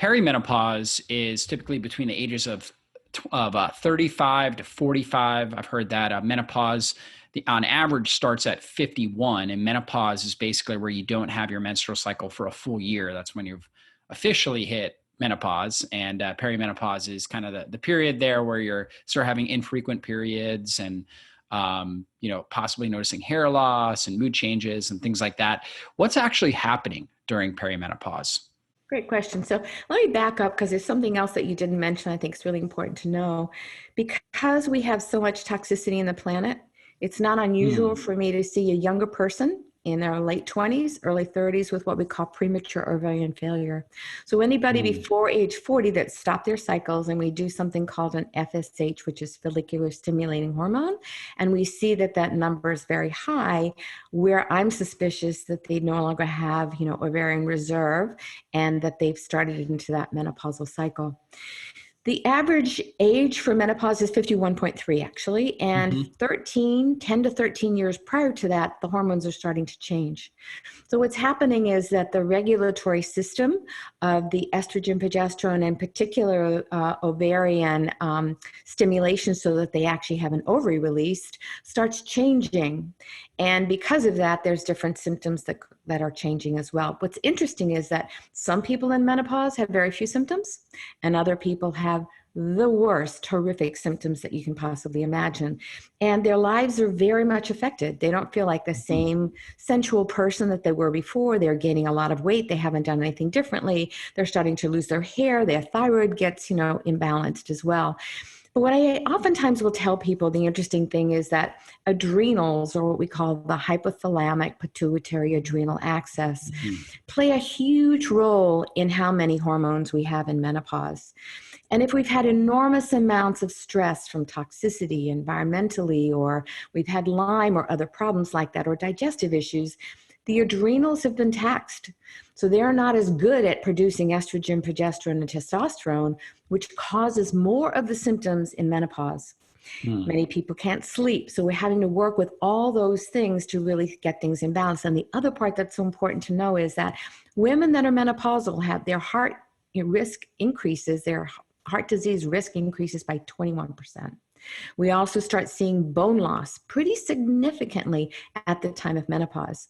perimenopause is typically between the ages of 35 to 45. I've heard that menopause, on average, starts at 51, and menopause is basically where you don't have your menstrual cycle for a full year. That's when you've officially hit menopause, and perimenopause is kind of the period there where you're sort of having infrequent periods and possibly noticing hair loss and mood changes and things like that. What's actually happening during perimenopause? Great question. So let me back up because there's something else that you didn't mention I think is really important to know. Because we have so much toxicity in the planet, it's not unusual for me to see a younger person in their late 20s, early 30s with what we call premature ovarian failure. So anybody before age 40 that stopped their cycles, and we do something called an FSH, which is follicular stimulating hormone, and we see that that number is very high, where I'm suspicious that they no longer have, ovarian reserve and that they've started into that menopausal cycle. The average age for menopause is 51.3 actually, and 10 to 13 years prior to that, the hormones are starting to change. So what's happening is that the regulatory system of the estrogen, progesterone, and particular ovarian stimulation so that they actually have an ovary released starts changing. And because of that, there's different symptoms that are changing as well. What's interesting is that some people in menopause have very few symptoms, and other people have the worst horrific symptoms that you can possibly imagine. And their lives are very much affected. They don't feel like the same sensual person that they were before. They're gaining a lot of weight. They haven't done anything differently. They're starting to lose their hair. Their thyroid gets, imbalanced as well. But what I oftentimes will tell people, the interesting thing is that adrenals, or what we call the hypothalamic pituitary adrenal axis, play a huge role in how many hormones we have in menopause. And if we've had enormous amounts of stress from toxicity, environmentally, or we've had Lyme or other problems like that, or digestive issues, the adrenals have been taxed. So they're not as good at producing estrogen, progesterone, and testosterone, which causes more of the symptoms in menopause. Many people can't sleep. So we're having to work with all those things to really get things in balance. And the other part that's so important to know is that women that are menopausal have their heart risk increases, their heart disease risk increases by 21%. We also start seeing bone loss pretty significantly at the time of menopause.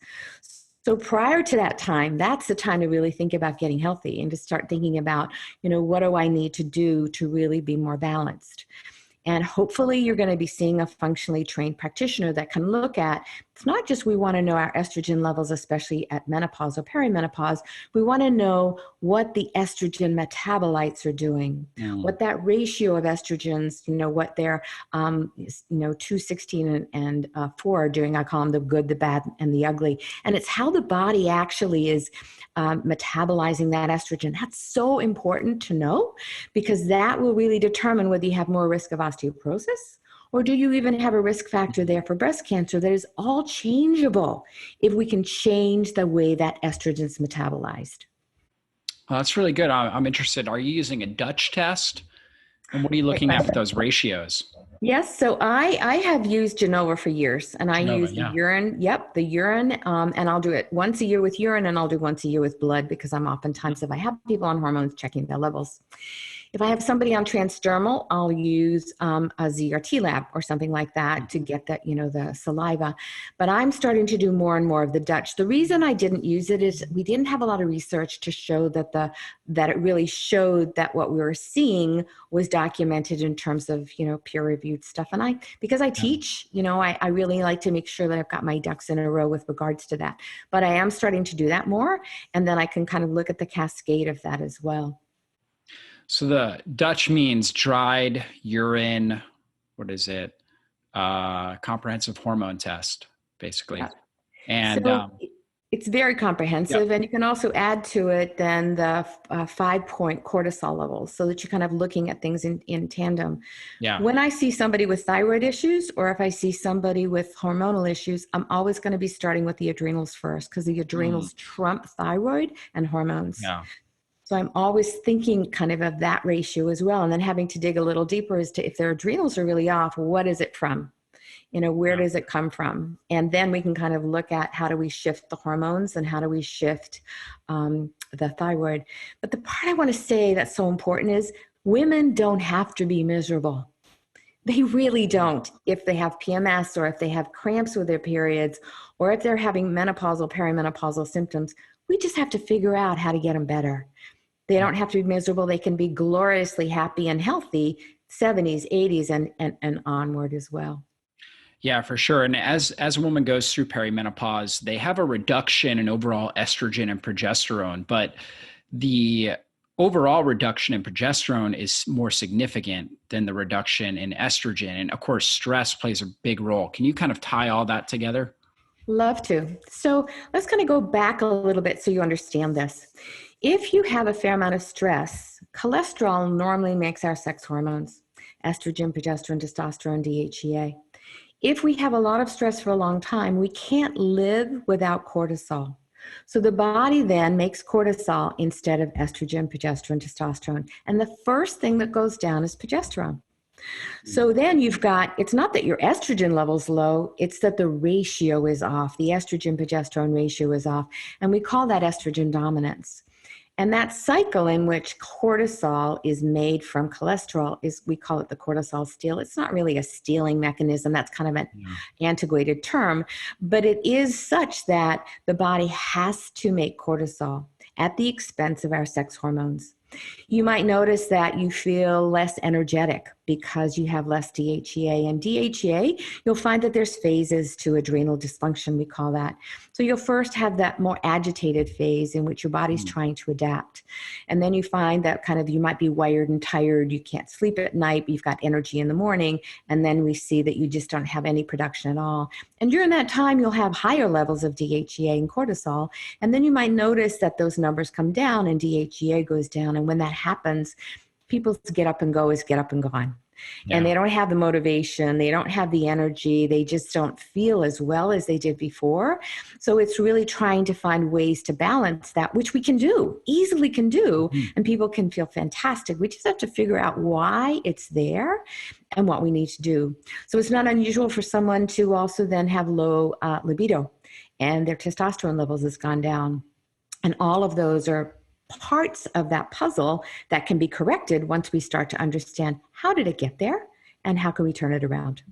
So prior to that time, that's the time to really think about getting healthy and to start thinking about, what do I need to do to really be more balanced? And hopefully you're going to be seeing a functionally trained practitioner that can look at, it's not just we want to know our estrogen levels, especially at menopause or perimenopause. We want to know what the estrogen metabolites are doing, what that ratio of estrogens, what their, 2, 16, and 4 are doing. I call them the good, the bad, and the ugly. And it's how the body actually is metabolizing that estrogen. That's so important to know, because that will really determine whether you have more risk of osteoporosis, or do you even have a risk factor there for breast cancer that is all changeable if we can change the way that estrogen is metabolized. Well, that's really good. I'm interested. Are you using a Dutch test? And what are you looking at for those ratios? Yes, so I have used Genova for years, and I use the urine. Yep, the urine, and I'll do it once a year with urine, and I'll do once a year with blood, because I'm oftentimes, if I have people on hormones, checking their levels. If I have somebody on transdermal, I'll use a ZRT lab or something like that to get that, the saliva. But I'm starting to do more and more of the Dutch. The reason I didn't use it is we didn't have a lot of research to show that that it really showed that what we were seeing was documented in terms of, peer-reviewed stuff. And because I teach, I really like to make sure that I've got my ducks in a row with regards to that. But I am starting to do that more, and then I can kind of look at the cascade of that as well. So the Dutch means dried urine, what is it? Comprehensive hormone test, basically. Yeah. And so it's very comprehensive. And you can also add to it then the 5-point cortisol levels, so that you're kind of looking at things in tandem. Yeah. When I see somebody with thyroid issues, or if I see somebody with hormonal issues, I'm always going to be starting with the adrenals first, because the adrenals trump thyroid and hormones. Yeah. So I'm always thinking kind of that ratio as well. And then having to dig a little deeper as to if their adrenals are really off, what is it from? Where Yeah. does it come from? And then we can kind of look at how do we shift the hormones and how do we shift the thyroid. But the part I want to say that's so important is women don't have to be miserable. They really don't. If they have PMS or if they have cramps with their periods or if they're having menopausal, perimenopausal symptoms, we just have to figure out how to get them better. They Yeah. don't have to be miserable. They can be gloriously happy and healthy 70s, 80s, and onward as well. Yeah, for sure. And as a woman goes through perimenopause, they have a reduction in overall estrogen and progesterone, but the overall reduction in progesterone is more significant than the reduction in estrogen. And of course, stress plays a big role. Can you kind of tie all that together? Love to. So let's kind of go back a little bit so you understand this. If you have a fair amount of stress, cholesterol normally makes our sex hormones, estrogen, progesterone, testosterone, DHEA. If we have a lot of stress for a long time, we can't live without cortisol. So the body then makes cortisol instead of estrogen, progesterone, testosterone. And the first thing that goes down is progesterone. So then you've got, it's not that your estrogen level's low, it's that the ratio is off. The estrogen progesterone ratio is off. And we call that estrogen dominance. And that cycle in which cortisol is made from cholesterol is, we call it the cortisol steal. It's not really a stealing mechanism. That's kind of an Yeah. antiquated term, but it is such that the body has to make cortisol at the expense of our sex hormones. You might notice that you feel less energetic because you have less DHEA. And DHEA, you'll find that there's phases to adrenal dysfunction, we call that. So you'll first have that more agitated phase in which your body's Mm. trying to adapt. And then you find that kind of you might be wired and tired, you can't sleep at night, but you've got energy in the morning. And then we see that you just don't have any production at all. And during that time, you'll have higher levels of DHEA and cortisol. And then you might notice that those numbers come down and DHEA goes down. And when that happens, people's get up and go is get up and gone. And Yeah. they don't have the motivation, they don't have the energy, they just don't feel as well as they did before. So it's really trying to find ways to balance that, which we can do, easily can do, Mhm. and people can feel fantastic. We just have to figure out why it's there and what we need to do. So it's not unusual for someone to also then have low libido and their testosterone levels has gone down. And all of those are parts of that puzzle that can be corrected once we start to understand how did it get there and how can we turn it around.